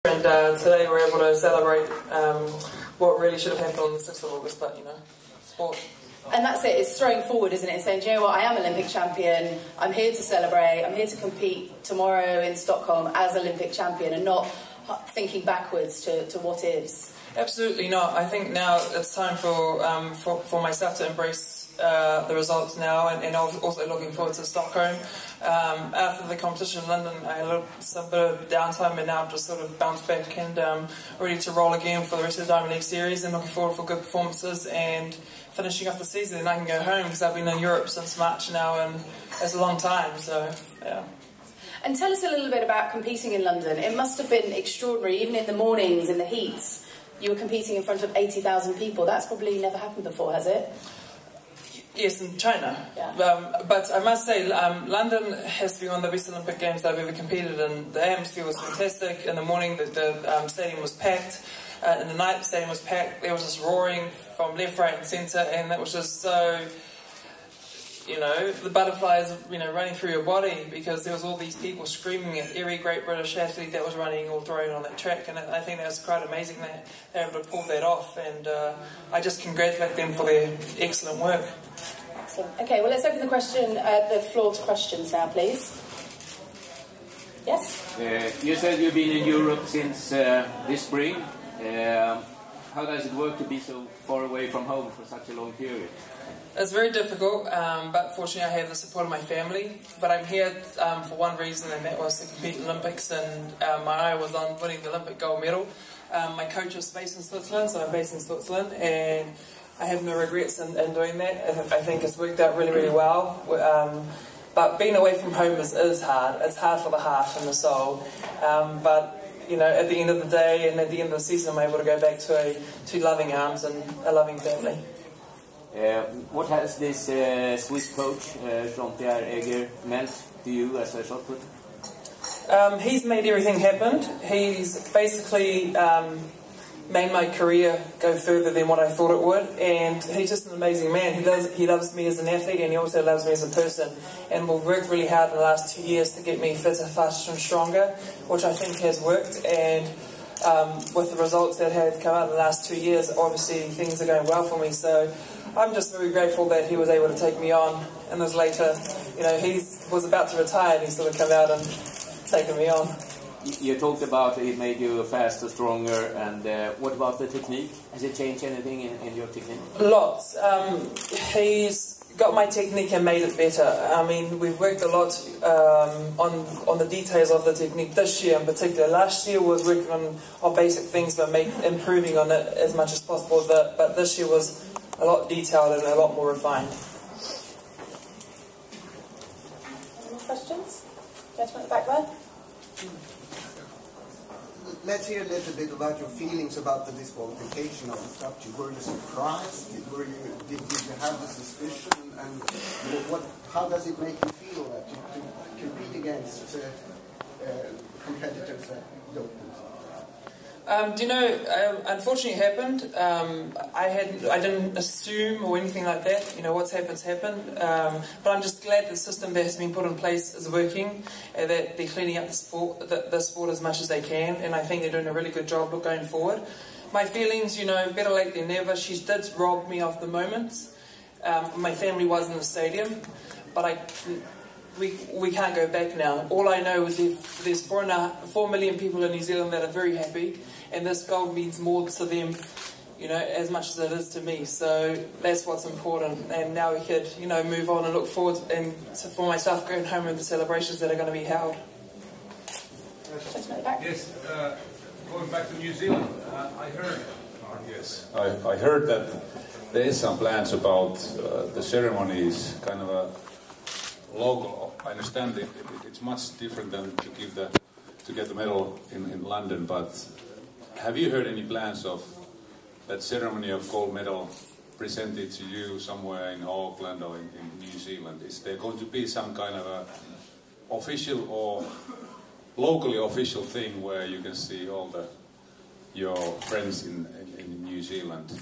And today we're able to celebrate what really should have happened on the 6th of August, but you know, sport. And that's it, it's throwing forward, isn't it? Saying, do you know what, I am Olympic champion, I'm here to celebrate, I'm here to compete tomorrow in Stockholm as Olympic champion, and not thinking backwards to what ifs. Absolutely not. I think now it's time for myself to embrace the results now, and also looking forward to Stockholm. After the competition in London, I had some bit of downtime, and now I'm just sort of bounced back and ready to roll again for the rest of the Diamond League series, and looking forward for good performances and finishing off the season. And I can go home because I've been in Europe since March now, and it's a long time. So yeah. And tell us a little bit about competing in London. It must have been extraordinary, even in the mornings, in the heats. You were competing in front of 80,000 people. That's probably never happened before, has it? Yes, in China. Yeah. But I must say, London has to be one of the best Olympic Games I've ever competed in. The atmosphere was fantastic. In the morning, the stadium was packed. In the night, the stadium was packed. There was just roaring from left, right and centre, and that was just so, you know, the butterflies, you know, running through your body, because there was all these people screaming at every great British athlete that was running or throwing on that track, and I think that was quite amazing that they were able to pull that off, and I just congratulate them for their excellent work. Excellent. Okay, well, let's open the floor to questions now, please. Yes? You said you've been in Europe since this spring. How does it work to be so far away from home for such a long period? It's very difficult, but fortunately I have the support of my family. But I'm here for one reason, and that was to compete in the Olympics, and my eye was on winning the Olympic gold medal. My coach is based in Switzerland, so I'm based in Switzerland, and I have no regrets in doing that. I think it's worked out really, really well. But being away from home is hard. It's hard for the heart and the soul. But you know, at the end of the day and at the end of the season, I'm able to go back to loving arms and a loving family. What has this Swiss coach, Jean-Pierre Egger, meant to you as a shot putter? He's made everything happen. He's basically made my career go further than what I thought it would, and he's just an amazing man. He loves me as an athlete, and he also loves me as a person, and we've worked really hard in the last 2 years to get me fitter, faster and stronger, which I think has worked. And with the results that have come out in the last 2 years, obviously things are going well for me, so I'm just very grateful that he was able to take me on. And as later, you know, he was about to retire, and he sort of come out and taken me on. You talked about it made you faster, stronger, and what about the technique? Has it changed anything in your technique? Lots. He's got my technique and made it better. I mean, we've worked a lot on the details of the technique this year in particular. Last year was working on basic things, but improving on it as much as possible. But this year was a lot detailed and a lot more refined. Any questions? Gentleman at the back there? Let's hear a little bit about your feelings about the disqualification of Ostapchuk. Were you surprised? Did you have the suspicion? And how does it make you feel that you compete against competitors that don't? Do you know, unfortunately it happened. I didn't assume or anything like that. You know, what's happened's happened. But I'm just glad the system that has been put in place is working, and that they're cleaning up the sport as much as they can, and I think they're doing a really good job going forward. My feelings, you know, better late than never. She did rob me of the moment. My family was in the stadium, but we can't go back now. All I know is there's 4 million people in New Zealand that are very happy, and this gold means more to them, you know, as much as it is to me. So that's what's important. And now we could, you know, move on and look forward for myself going home with the celebrations that are going to be held. Yes, going back to New Zealand, I heard. Yes, I heard that there is some plans about the ceremonies, kind of a local. I understand it's much different than to get the medal in London, but have you heard any plans of that ceremony of gold medal presented to you somewhere in Auckland or in New Zealand? Is there going to be some kind of a official or locally official thing where you can see all your friends in New Zealand?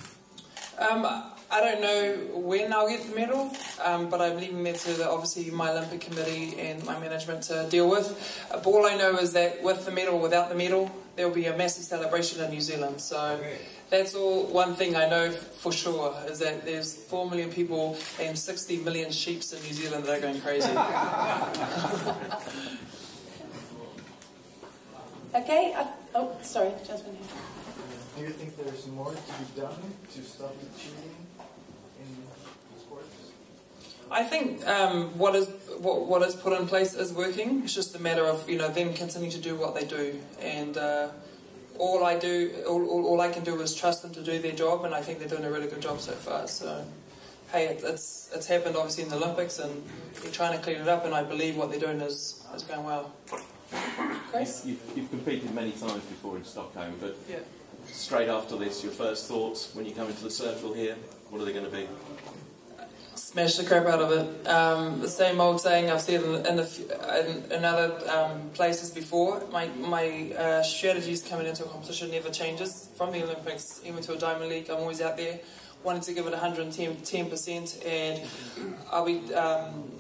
I don't know when I'll get the medal, but I'm leaving that to obviously my Olympic committee and my management to deal with. But all I know is that with the medal, without the medal, there will be a massive celebration in New Zealand. So that's all. One thing I know for sure is that there's 4 million people and 60 million sheep in New Zealand that are going crazy. Okay. Oh, sorry, Jasmine. Do you think there's more to be done to stop the cheating in sports? I think what is put in place is working. It's just a matter of them continuing to do what they do, and all I can do is trust them to do their job, and I think they're doing a really good job so far. So, hey, it's happened obviously in the Olympics, and they're trying to clean it up, and I believe what they're doing is going well. Chris? You've competed many times before in Stockholm, but yeah. Straight after this, your first thoughts when you come into the circle here, what are they going to be? Smash the crap out of it. The same old saying I've said in other places before. My strategies coming into a competition never changes. From the Olympics, even to a Diamond League, I'm always out there wanting to give it 110%, and I'll be.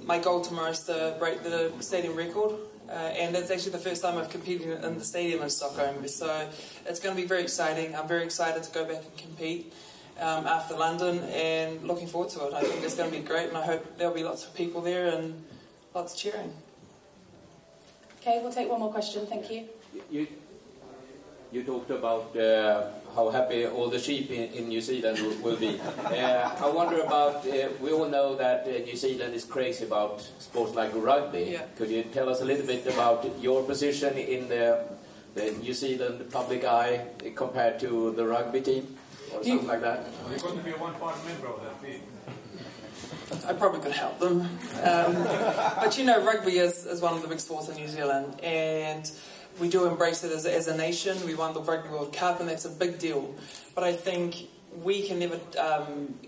My goal tomorrow is to break the stadium record. And that's actually the first time I've competed in the stadium in Stockholm, so it's going to be very exciting. I'm very excited to go back and compete after London, and looking forward to it. I think it's going to be great, and I hope there'll be lots of people there and lots of cheering. Okay, we'll take one more question. Thank you. You talked about how happy all the sheep in New Zealand will be. I wonder about, we all know that New Zealand is crazy about sports like rugby. Yeah. Could you tell us a little bit about your position in the New Zealand public eye compared to the rugby team? Or something like that? You're going to be a one-part member of that team. I probably could help them. But rugby is one of the big sports in New Zealand, and we do embrace it as a nation. We won the Rugby World Cup, and that's a big deal. But I think we can never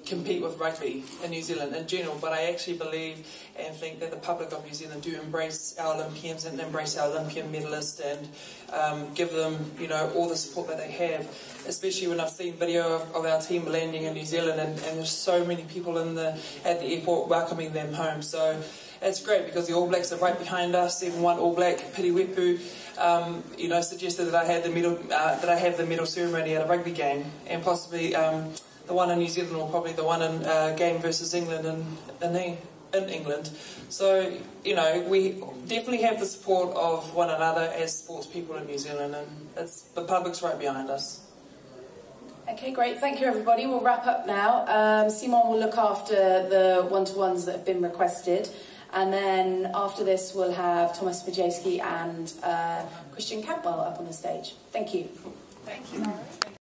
compete with rugby in New Zealand in general. But I actually believe and think that the public of New Zealand do embrace our Olympians and embrace our Olympian medalists, and give them, all the support that they have. Especially when I've seen video of our team landing in New Zealand, and there's so many people at the airport welcoming them home. So it's great because the All Blacks are right behind us. Even one All Black, Piri Wepu, suggested that I had the medal ceremony at a rugby game, and possibly the one in New Zealand, or probably the one in game versus England in England. So we definitely have the support of one another as sports people in New Zealand, and the public's right behind us. Okay, great. Thank you, everybody. We'll wrap up now. Simon will look after the one-to-ones that have been requested. And then after this, we'll have Thomas Majewski and Christian Campbell up on the stage. Thank you. Thank you.